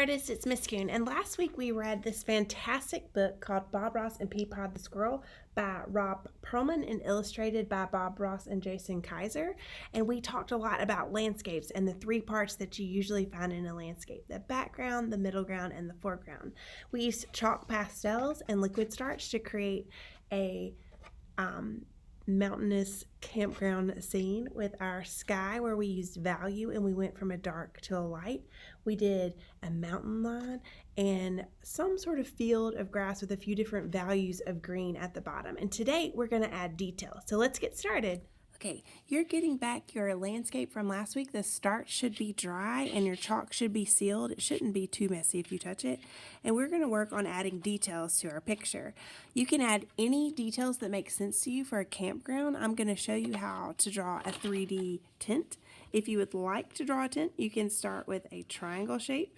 artists, it's Miss Coon, and last week we read this fantastic book called Bob Ross and Peapod the Squirrel by Robb Pearlman and illustrated by Bob Ross and Jason Kaiser. And we talked a lot about landscapes and the three parts that you usually find in a landscape: the background, the middle ground, and the foreground. We used chalk pastels and liquid starch to create a mountainous campground scene with our sky, where we used value and we went from a dark to a light. We did a mountain line and some sort of field of grass with a few different values of green at the bottom. And today we're going to add detail. So let's get started. Okay, you're getting back your landscape from last week. The starch should be dry and your chalk should be sealed. It shouldn't be too messy if you touch it. And we're going to work on adding details to our picture. You can add any details that make sense to you for a campground. I'm going to show you how to draw a 3D tent. If you would like to draw a tent, you can start with a triangle shape,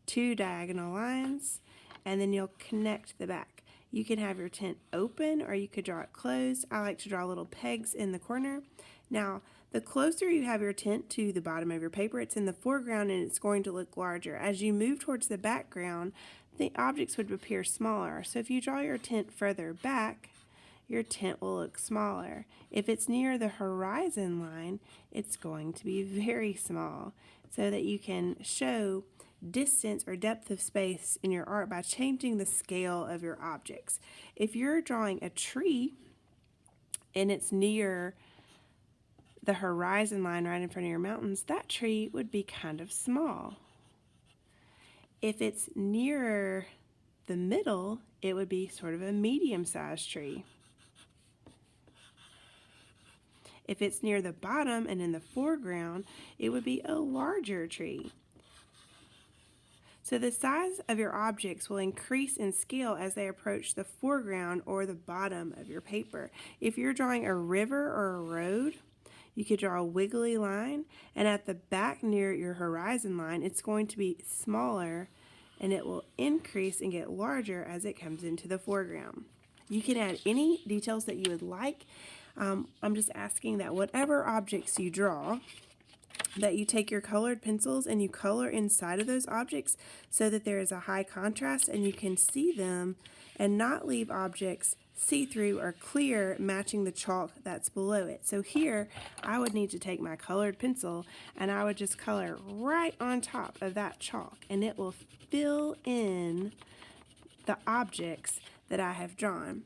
2 diagonal lines, and then you'll connect the back. You can have your tent open or you could draw it closed. I like to draw little pegs in the corner. Now, the closer you have your tent to the bottom of your paper, it's in the foreground and it's going to look larger. As you move towards the background, the objects would appear smaller. So if you draw your tent further back, your tent will look smaller. If it's near the horizon line, it's going to be very small, so that you can show distance or depth of space in your art by changing the scale of your objects. If you're drawing a tree and it's near the horizon line right in front of your mountains, that tree would be kind of small. If it's nearer the middle, it would be sort of a medium-sized tree. If it's near the bottom and in the foreground, it would be a larger tree. So the size of your objects will increase in scale as they approach the foreground or the bottom of your paper. If you're drawing a river or a road, you could draw a wiggly line, and at the back near your horizon line, it's going to be smaller and it will increase and get larger as it comes into the foreground. You can add any details that you would like. I'm just asking that whatever objects you draw, that you take your colored pencils and you color inside of those objects so that there is a high contrast and you can see them and not leave objects see-through or clear matching the chalk that's below it. So here I would need to take my colored pencil and I would just color right on top of that chalk, and it will fill in the objects that I have drawn.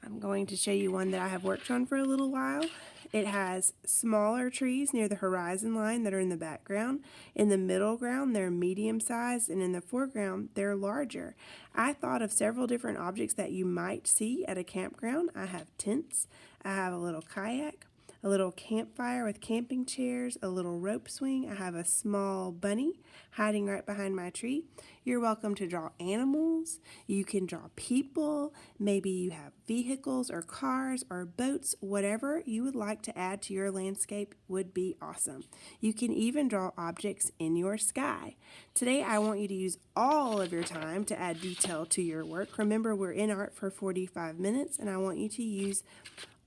I'm going to show you one that I have worked on for a little while. It has smaller trees near the horizon line that are in the background. In the middle ground, they're medium sized, and in the foreground, they're larger. I thought of several different objects that you might see at a campground. I have tents, I have a little kayak, a little campfire with camping chairs, a little rope swing. I have a small bunny hiding right behind my tree. You're welcome to draw animals. You can draw people. Maybe you have vehicles or cars or boats. Whatever you would like to add to your landscape would be awesome. You can even draw objects in your sky. Today I want you to use all of your time to add detail to your work. Remember, we're in art for 45 minutes, and I want you to use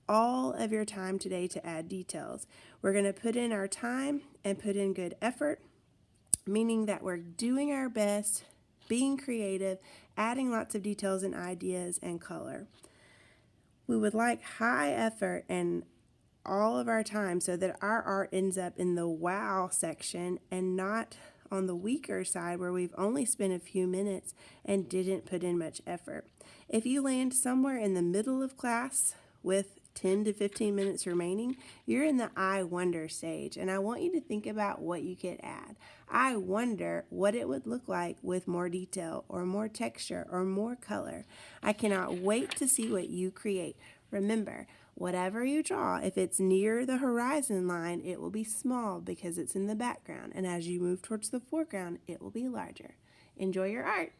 all of your time today to add details. We're going to put in our time and put in good effort, meaning that we're doing our best, being creative, adding lots of details and ideas and color. We would like high effort and all of our time so that our art ends up in the wow section and not on the weaker side where we've only spent a few minutes and didn't put in much effort. If you land somewhere in the middle of class with 10 to 15 minutes remaining, you're in the I wonder stage, and I want you to think about what you could add. I wonder what it would look like with more detail or more texture or more color. I cannot wait to see what you create. Remember, whatever you draw, if it's near the horizon line, it will be small because it's in the background, and as you move towards the foreground, it will be larger. Enjoy your art.